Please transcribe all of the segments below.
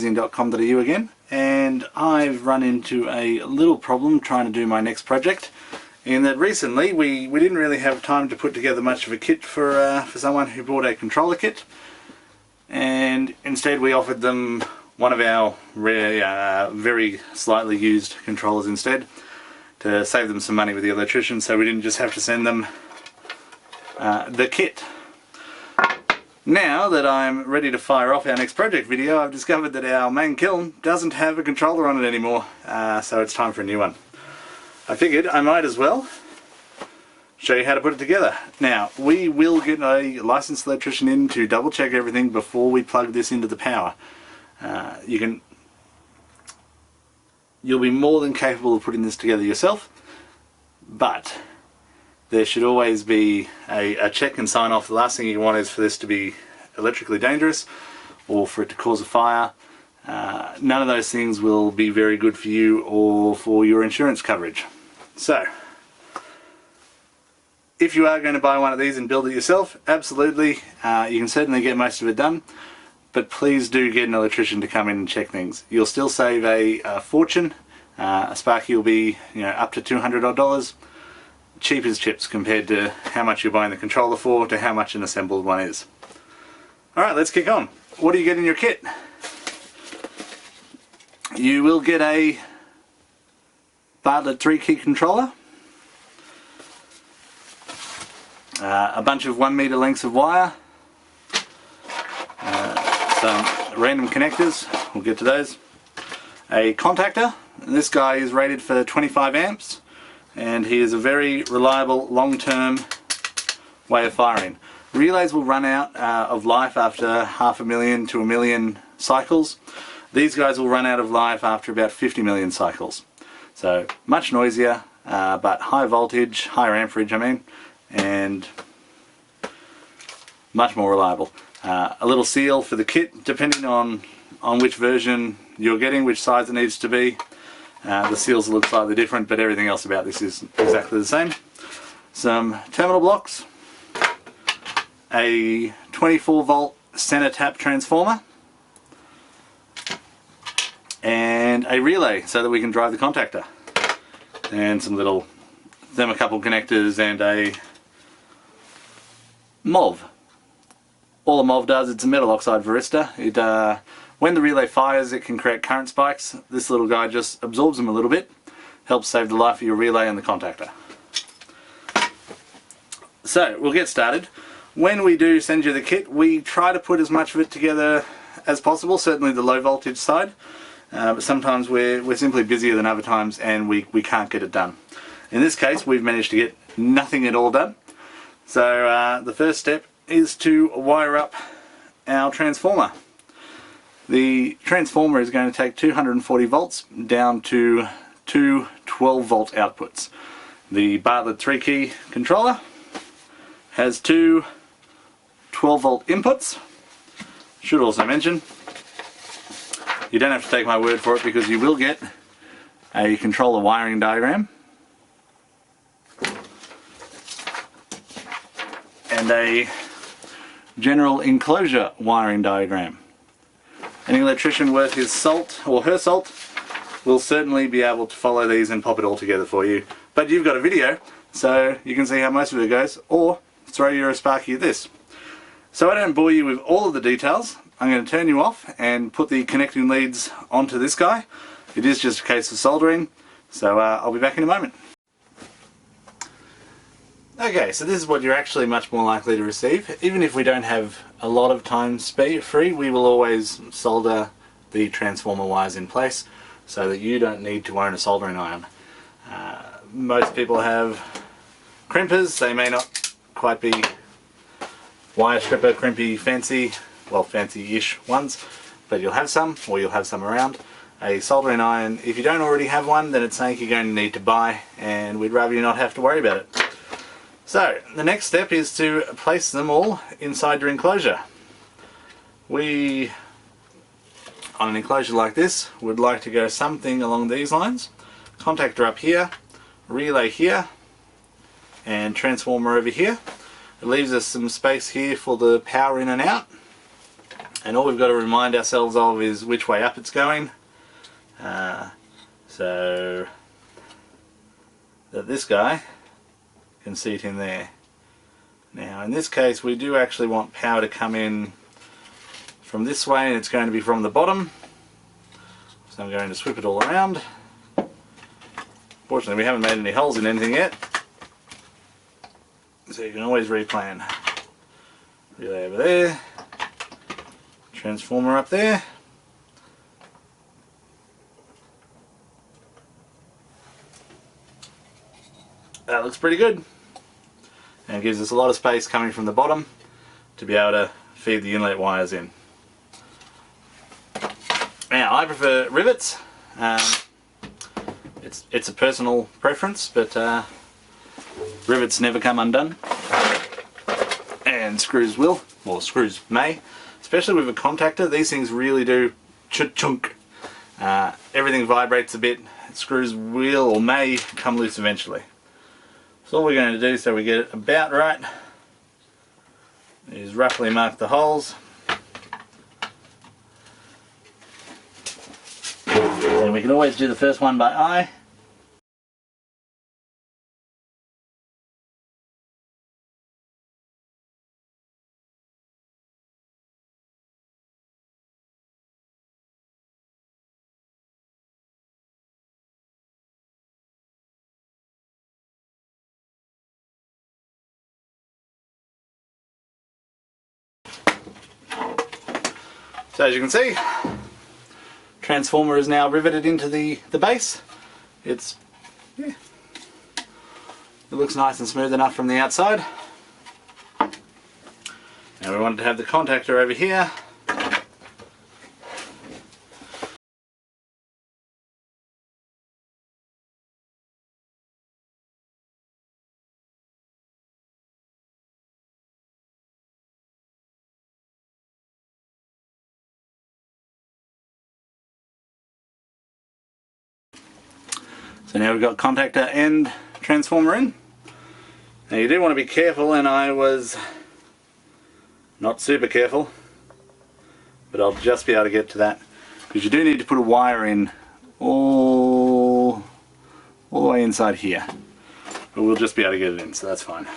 glassfusing.com.au again, and I've run into a little problem trying to do my next project, in that recently we didn't really have time to put together much of a kit for someone who bought a controller kit, and instead we offered them one of our rare, very slightly used controllers instead, to save them some money with the electrician, so we didn't just have to send them the kit. Now that I'm ready to fire off our next project video, I've discovered that our main kiln doesn't have a controller on it anymore, so it's time for a new one. I figured I might as well show you how to put it together. Now, we will get a licensed electrician in to double check everything before we plug this into the power. You'll be more than capable of putting this together yourself, but there should always be a check and sign off. The last thing you want is for this to be electrically dangerous or for it to cause a fire. None of those things will be very good for you or for your insurance coverage. So, if you are going to buy one of these and build it yourself, absolutely, you can certainly get most of it done, but please do get an electrician to come in and check things. You'll still save a fortune. A Sparky will be, up to $200 odd. Cheap as chips compared to how much you're buying the controller for to how much an assembled one is. Alright, let's kick on. What do you get in your kit? You will get a Bartlett 3-key controller, a bunch of 1 meter lengths of wire, some random connectors, we'll get to those, a contactor. This guy is rated for 25 amps. And he is a very reliable long-term way of firing. Relays will run out of life after 500,000 to 1 million cycles. These guys will run out of life after about 50 million cycles. So much noisier, but high voltage, higher amperage and much more reliable. A little seal for the kit, depending on which version you're getting, which size it needs to be. The seals look slightly different, but everything else about this is exactly the same. Some terminal blocks, a 24 volt center tap transformer, and a relay so that we can drive the contactor, and some little thermocouple connectors and a MOV. All a MOV does, it's a metal oxide varistor. When the relay fires, it can create current spikes. This little guy just absorbs them a little bit, helps save the life of your relay and the contactor. So, we'll get started. When we do send you the kit, we try to put as much of it together as possible, certainly the low voltage side, but sometimes we're simply busier than other times and we can't get it done. In this case, we've managed to get nothing at all done. So the first step is to wire up our transformer. The transformer is going to take 240 volts down to two 12 volt outputs. The Bartlett 3-key controller has two 12 volt inputs. Should also mention, you don't have to take my word for it because you will get a controller wiring diagram and a general enclosure wiring diagram. Any electrician worth his salt, or her salt, will certainly be able to follow these and pop it all together for you. But you've got a video, so you can see how most of it goes, or throw your Sparky at this. So I don't bore you with all of the details, I'm going to turn you off and put the connecting leads onto this guy. It is just a case of soldering, so I'll be back in a moment. Okay, so this is what you're actually much more likely to receive. Even if we don't have a lot of time free, we will always solder the transformer wires in place so that you don't need to own a soldering iron. Most people have crimpers. They may not quite be wire stripper, crimpy, fancy, well, fancy-ish ones, but you'll have some, or you'll have some around. A soldering iron, if you don't already have one, then it's something you're going to need to buy, and we'd rather you not have to worry about it. So, the next step is to place them all inside your enclosure. We, on an enclosure like this, would like to go something along these lines. Contactor up here, relay here, and transformer over here. It leaves us some space here for the power in and out. and all we've got to remind ourselves of is which way up it's going, so that this guy can seat in there. Now in this case we do actually want power to come in from this way, and it's going to be from the bottom, so I'm going to swip it all around. Fortunately we haven't made any holes in anything yet, so you can always replan. Relay over there, transformer up there, that looks pretty good, and gives us a lot of space coming from the bottom to be able to feed the inlet wires in. Now I prefer rivets. It's a personal preference, but rivets never come undone, and screws will, or screws may, especially with a contactor. These things really do chunk. Everything vibrates a bit. Screws will or may come loose eventually. So all we're going to do, so we get it about right, is roughly mark the holes. And we can always do the first one by eye. So as you can see, transformer is now riveted into the base. It looks nice and smooth enough from the outside. Now we wanted to have the contactor over here. So now we've got contactor and transformer in. Now you do want to be careful, and I was not super careful, but I'll just be able to get to that, because you do need to put a wire in all the way inside here, but we'll just be able to get it in, so that's fine.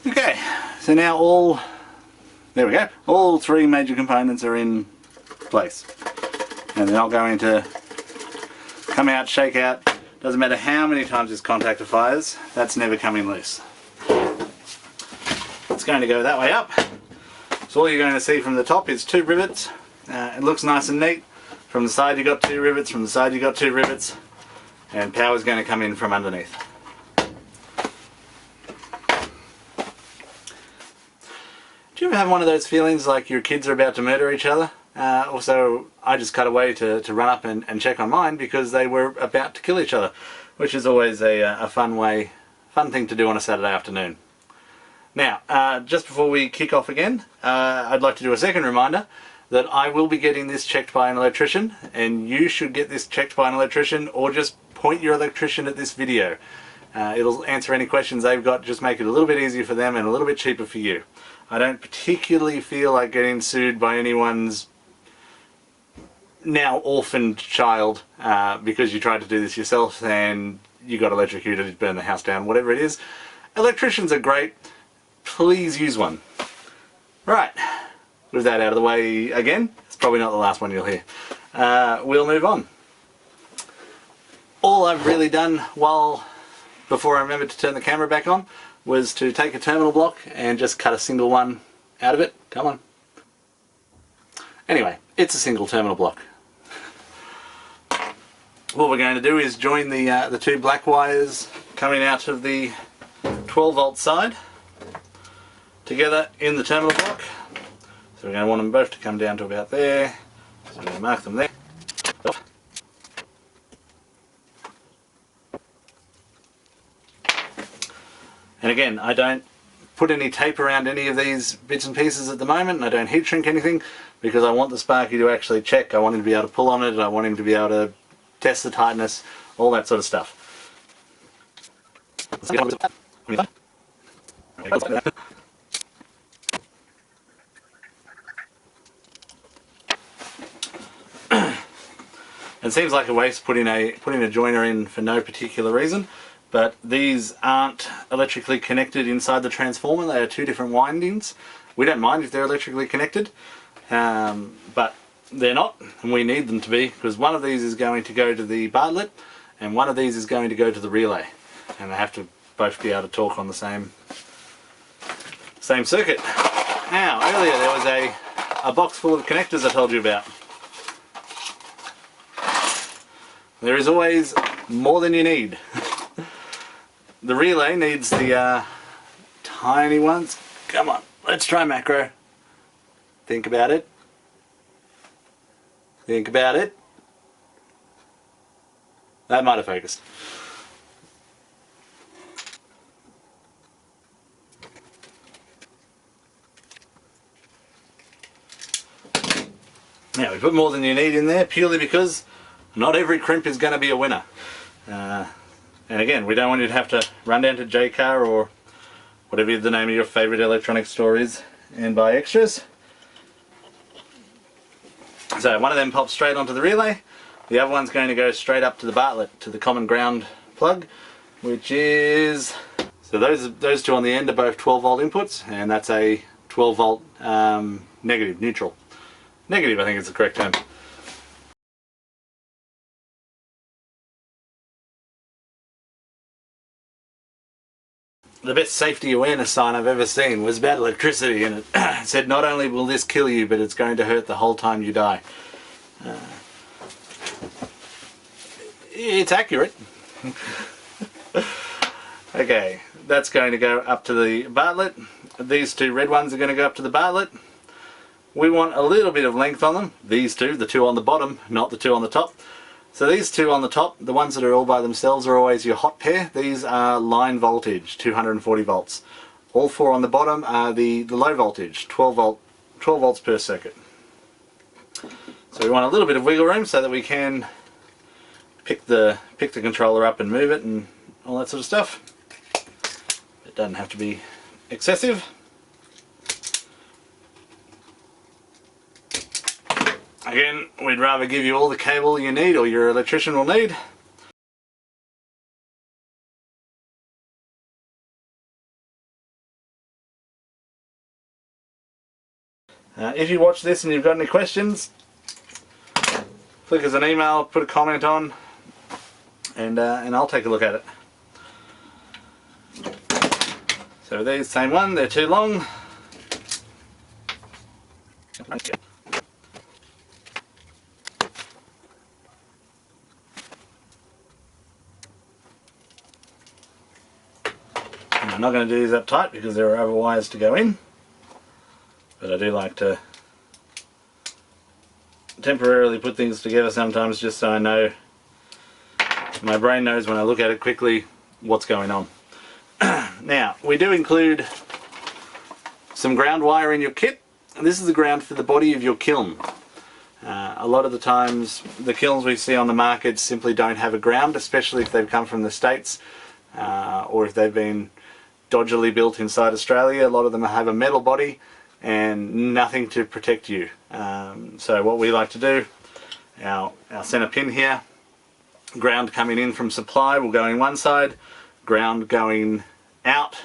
Okay, so now there we go, all three major components are in place, and they're not going to come out, shake out. Doesn't matter how many times this contactor fires, that's never coming loose. It's going to go that way up, so all you're going to see from the top is two rivets. It looks nice and neat. From the side you got two rivets, from the side you got two rivets, and power is going to come in from underneath. Do you ever have one of those feelings like your kids are about to murder each other? Also, I just cut away to run up and check on mine because they were about to kill each other, which is always a fun thing to do on a Saturday afternoon. Now, just before we kick off again, I'd like to do a second reminder that I will be getting this checked by an electrician, and you should get this checked by an electrician, or just point your electrician at this video. It'll answer any questions they've got, just make it a little bit easier for them and a little bit cheaper for you. I don't particularly feel like getting sued by anyone's now orphaned child because you tried to do this yourself and you got electrocuted, burn the house down, whatever it is. Electricians are great. Please use one. Right, with that out of the way again, it's probably not the last one you'll hear. We'll move on. All I've really done before I remembered to turn the camera back on was to take a terminal block and just cut a single one out of it. Come on. Anyway, it's a single terminal block. What we're going to do is join the two black wires coming out of the 12 volt side together in the terminal block. So we're going to want them both to come down to about there. So we're going to mark them there. And again, I don't put any tape around any of these bits and pieces at the moment, and I don't heat shrink anything, because I want the Sparky to actually check. I want him to be able to pull on it, I want him to be able to test the tightness, all that sort of stuff. It seems like a waste putting a joiner in for no particular reason, but these aren't electrically connected inside the transformer. They are two different windings. We don't mind if they're electrically connected, but they're not, and we need them to be, because one of these is going to go to the Bartlett and one of these is going to go to the relay, and they have to both be able to talk on the same circuit. Now, earlier there was a box full of connectors I told you about. There is always more than you need. The relay needs the tiny ones. Come on, let's try macro. Think about it. Think about it. That might have focused. Now, we put more than you need in there purely because not every crimp is going to be a winner. And again, we don't want you to have to run down to JCar or whatever the name of your favourite electronic store is and buy extras. So one of them pops straight onto the relay, the other one's going to go straight up to the Bartlett, to the common ground plug, which is... So those two on the end are both 12 volt inputs, and that's a 12 volt negative, neutral. Negative, I think is the correct term. The best safety awareness sign I've ever seen was about electricity, and it said not only will this kill you, but it's going to hurt the whole time you die. It's accurate. Okay, that's going to go up to the Bartlett. These two red ones are going to go up to the Bartlett. We want a little bit of length on them. These two, the two on the bottom, not the two on the top. So these two on the top, the ones that are all by themselves, are always your hot pair. These are line voltage, 240 volts. All four on the bottom are the low voltage, 12 volts per circuit. So we want a little bit of wiggle room so that we can pick the controller up and move it and all that sort of stuff. It doesn't have to be excessive. Again, we'd rather give you all the cable you need, or your electrician will need. If you watch this and you've got any questions, flick us an email, put a comment on, and I'll take a look at it. So these, same one, they're too long. I'm not going to do these up tight because there are other wires to go in, but I do like to temporarily put things together sometimes just so I know, my brain knows when I look at it quickly what's going on. Now, we do include some ground wire in your kit, and this is the ground for the body of your kiln. A lot of the times the kilns we see on the market simply don't have a ground, especially if they've come from the States or if they've been dodgily built inside Australia. A lot of them have a metal body and nothing to protect you. So what we like to do, our center pin here, ground coming in from supply will go in one side, ground going out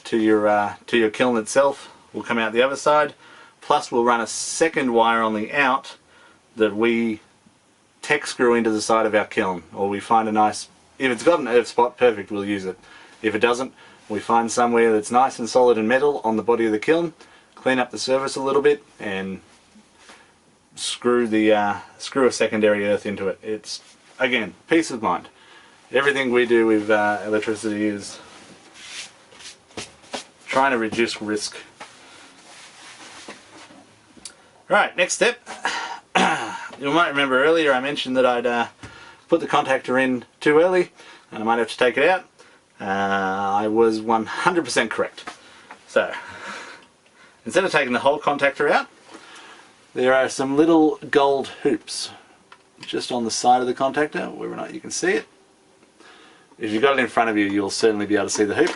to your kiln itself will come out the other side, plus we'll run a second wire on the out that we tech screw into the side of our kiln, or we find a nice, if it's got an earth spot, perfect, we'll use it. If it doesn't, we find somewhere that's nice and solid and metal on the body of the kiln, clean up the surface a little bit, and screw a secondary earth into it. It's, again, peace of mind. Everything we do with electricity is trying to reduce risk. Right, next step. You might remember earlier I mentioned that I'd put the contactor in too early and I might have to take it out. I was 100% correct. So, instead of taking the whole contactor out, there are some little gold hoops just on the side of the contactor, whether or not you can see it. If you've got it in front of you, you'll certainly be able to see the hoop.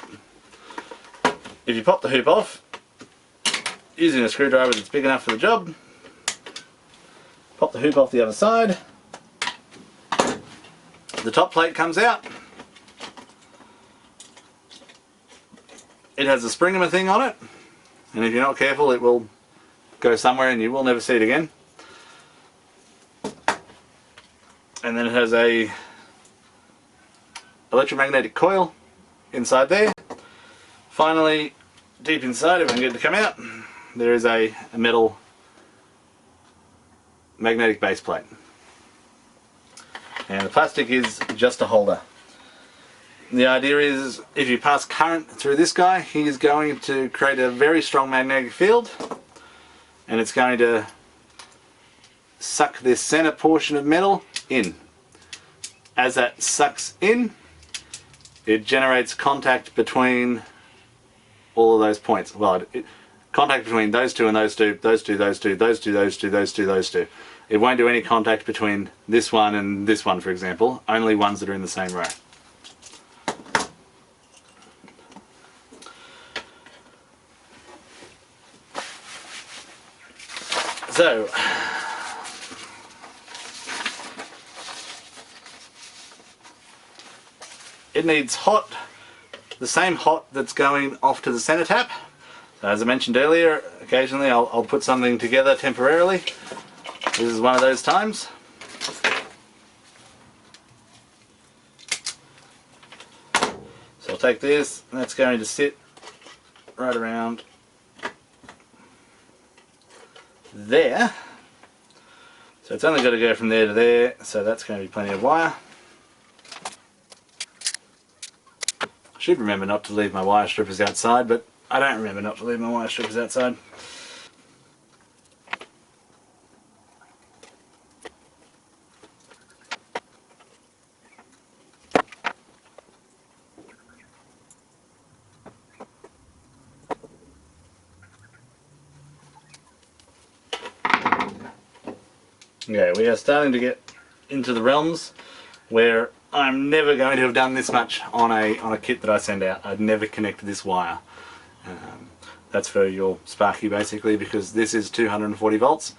If you pop the hoop off, using a screwdriver that's big enough for the job, pop the hoop off the other side, the top plate comes out. It has a Springham thing on it, and if you're not careful it will go somewhere and you will never see it again. And then it has a electromagnetic coil inside there. Finally, deep inside, if I can get it to come out, there is a metal magnetic base plate. And the plastic is just a holder. The idea is, if you pass current through this guy, he's going to create a very strong magnetic field, and it's going to suck this center portion of metal in. As that sucks in, it generates contact between all of those points. Well, contact between those two and those two, those two, those two, those two, those two, those two, those two. It won't do any contact between this one and this one, for example, only ones that are in the same row. So, it needs hot, the same hot that's going off to the center tap. So as I mentioned earlier, occasionally I'll put something together temporarily. This is one of those times. So I'll take this, and that's going to sit right around there. So it's only got to go from there to there, so that's going to be plenty of wire. I should remember not to leave my wire strippers outside, but I don't remember not to leave my wire strippers outside. Okay, we are starting to get into the realms where I'm never going to have done this much on a kit that I send out. I'd never connect this wire. That's for your Sparky basically, because this is 240 volts.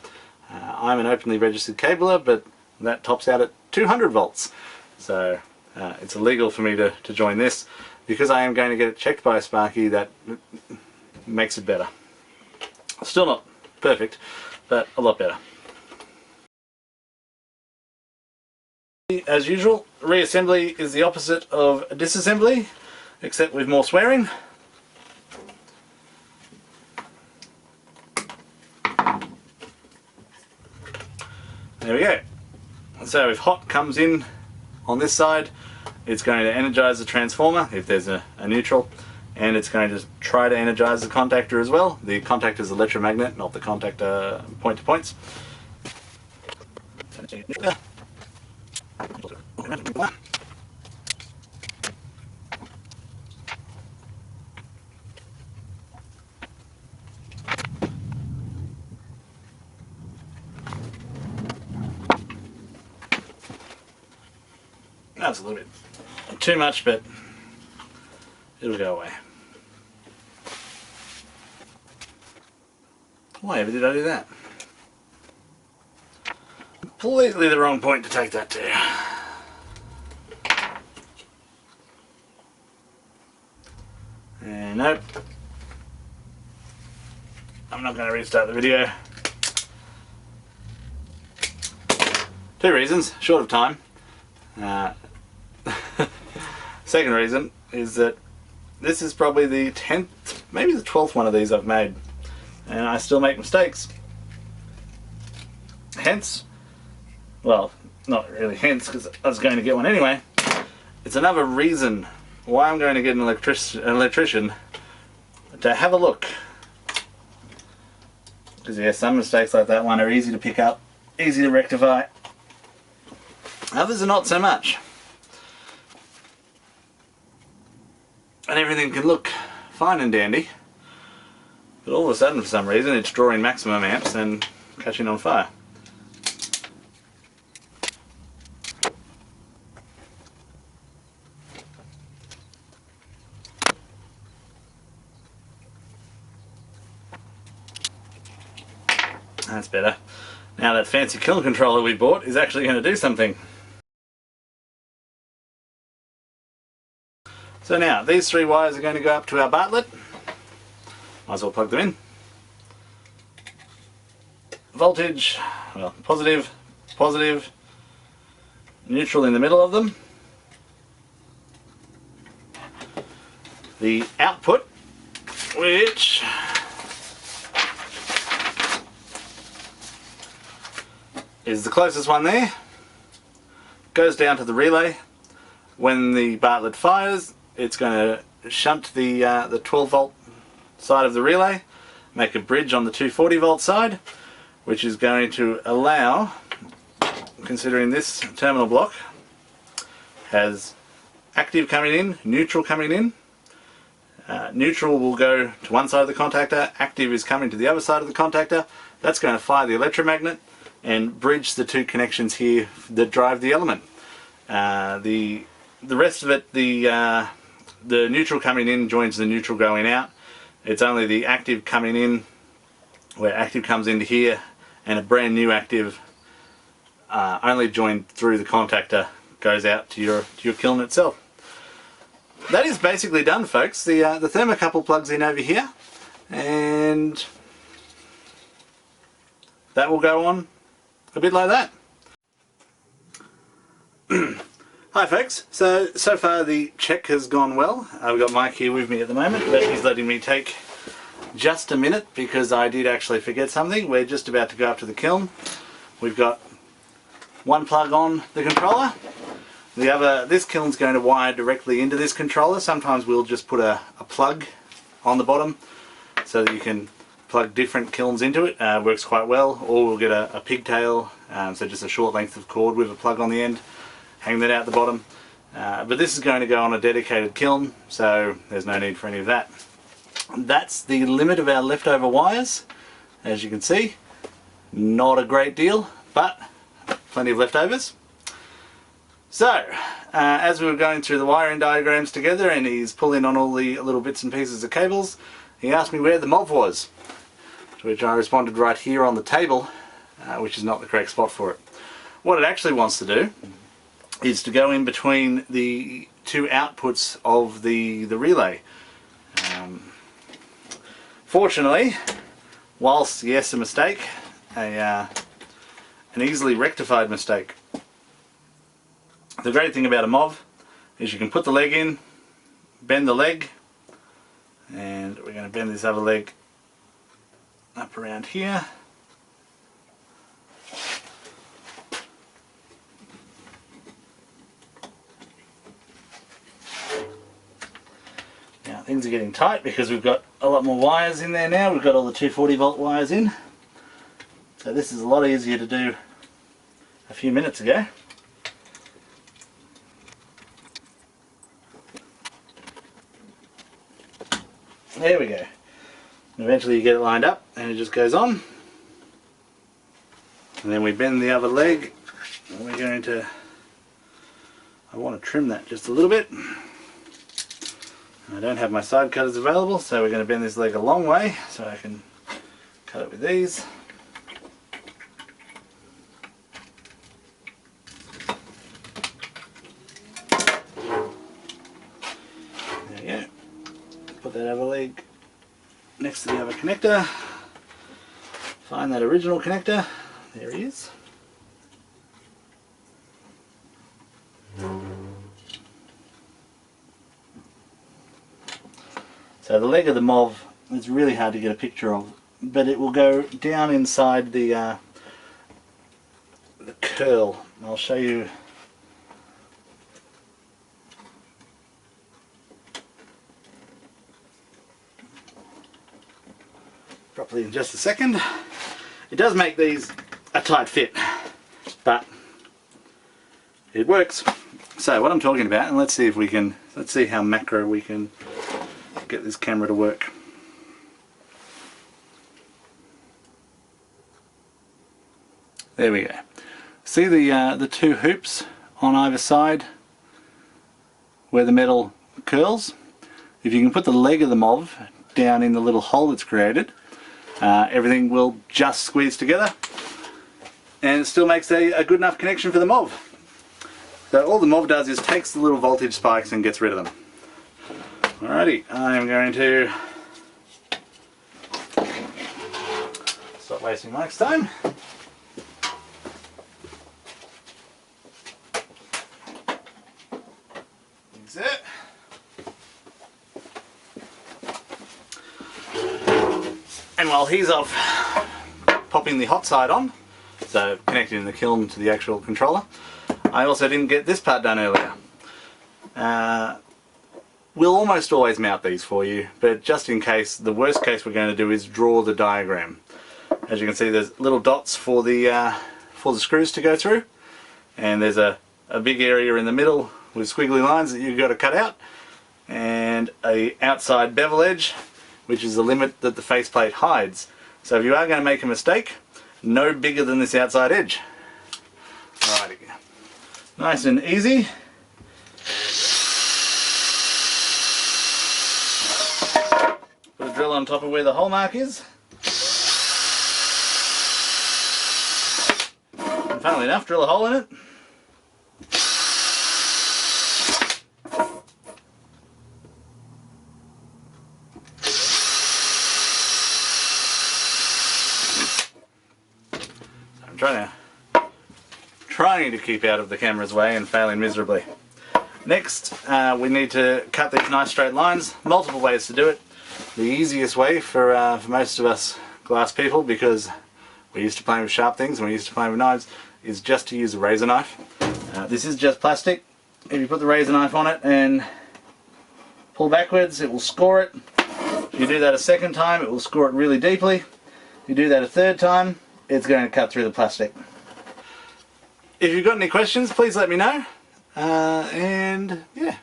I'm an openly registered cabler, but that tops out at 200 volts. So it's illegal for me to join this. Because I am going to get it checked by a Sparky, that makes it better. Still not perfect, but a lot better. As usual, reassembly is the opposite of disassembly, except with more swearing. There we go. So if hot comes in on this side, it's going to energize the transformer if there's a neutral, and it's going to try to energize the contactor as well. The contactor is electromagnet, not the contactor point to points. That's a little bit too much, but it'll go away. Why ever did I do that? Completely the wrong point to take that to. And nope. I'm not going to restart the video. Two reasons, short of time. Second reason is that this is probably the 10th, maybe the 12th one of these I've made, and I still make mistakes. Hence, well, not really hence, because I was going to get one anyway. It's another reason why I'm going to get an electrician to have a look. Because yeah, some mistakes like that one are easy to pick up, easy to rectify. Others are not so much. and everything can look fine and dandy, but all of a sudden for some reason it's drawing maximum amps and catching on fire. That's better. Now that fancy kiln controller we bought is actually going to do something. So now these 3 wires are going to go up to our Bartlett. Might as well plug them in. Voltage, well, positive, positive, neutral in the middle of them. The output, which is the closest one there, goes down to the relay. When the Bartlett fires, it's going to shunt the 12 volt side of the relay, make a bridge on the 240 volt side, which is going to allow, considering this terminal block has active coming in, neutral coming in. Neutral will go to one side of the contactor, active is coming to the other side of the contactor. That's going to fire the electromagnet and bridge the 2 connections here that drive the element. The rest of it, the neutral coming in joins the neutral going out. It's only the active coming in, where active comes into here, and a brand new active only joined through the contactor goes out to your kiln itself. That is basically done, folks. The thermocouple plugs in over here, and that will go on a bit like that. Hi folks, so far the check has gone well. I've got Mike here with me at the moment, but he's letting me take just a minute because I did actually forget something. We're just about to go up to the kiln. We've got one plug on the controller. This kiln's going to wire directly into this controller. Sometimes we'll just put a plug on the bottom so that you can plug different kilns into it. Works quite well. Or we'll get a pigtail, so just a short length of cord with a plug on the end. Hang that out the bottom. But this is going to go on a dedicated kiln, so there's no need for any of that. That's the limit of our leftover wires. As you can see, not a great deal, but plenty of leftovers. So, as we were going through the wiring diagrams together and he's pulling on all the little bits and pieces of cables, he asked me where the MOV was, to which I responded right here on the table, which is not the correct spot for it. What it actually wants to do is to go in between the 2 outputs of the relay. Fortunately, whilst yes a mistake, an easily rectified mistake. The great thing about a MOV is you can put the leg in, bend the leg, and we're going to bend this other leg up around here. Now things are getting tight because we've got a lot more wires in there now. We've got all the 240 volt wires in. So this is a lot easier to do a few minutes ago. There we go. And eventually you get it lined up and it just goes on. And then we bend the other leg and we're going to, I want to trim that just a little bit. I don't have my side cutters available, so we're going to bend this leg a long way so I can cut it with these. There we go. Put that other leg next to the other connector. Find that original connector. There he is. So the leg of the MOV is really hard to get a picture of, but it will go down inside the curl. I'll show you. Properly in just a second. It does make these a tight fit, but it works. So what I'm talking about, and let's see how macro we can get this camera to work. There we go. See the two hoops on either side where the metal curls? If you can put the leg of the MOV down in the little hole it's created, everything will just squeeze together and it still makes a good enough connection for the MOV. So all the MOV does is takes the little voltage spikes and gets rid of them. Alrighty, I am going to stop wasting Mike's time. That's it. And while he's off popping the hot side on, so connecting the kiln to the actual controller, I also didn't get this part done earlier. We'll almost always mount these for you, but just in case, the worst case we're going to do is draw the diagram. As you can see, there's little dots for the screws to go through, and there's a big area in the middle with squiggly lines that you've got to cut out, and a outside bevel edge, which is the limit that the faceplate hides. So if you are going to make a mistake, no bigger than this outside edge. Alrighty, nice and easy. Put a drill on top of where the hole mark is. And funnily enough, drill a hole in it. I'm trying to keep out of the camera's way and failing miserably. Next, we need to cut these nice straight lines. Multiple ways to do it. The easiest way for most of us glass people, because we're used to playing with sharp things and we're used to playing with knives, is just to use a razor knife. This is just plastic. If you put the razor knife on it and pull backwards, it will score it. If you do that a second time, it will score it really deeply. If you do that a third time, it's going to cut through the plastic. If you've got any questions, please let me know. And yeah,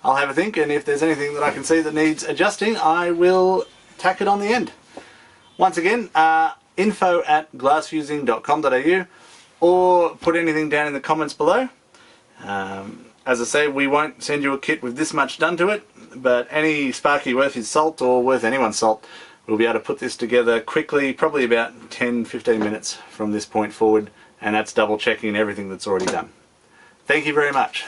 I'll have a think, and if there's anything that I can see that needs adjusting, I will tack it on the end. Once again, info@glassfusing.com.au, or put anything down in the comments below. As I say, we won't send you a kit with this much done to it, but any Sparky worth his salt, or worth anyone's salt, we'll be able to put this together quickly, probably about 10-15 minutes from this point forward, and that's double checking everything that's already done. Thank you very much.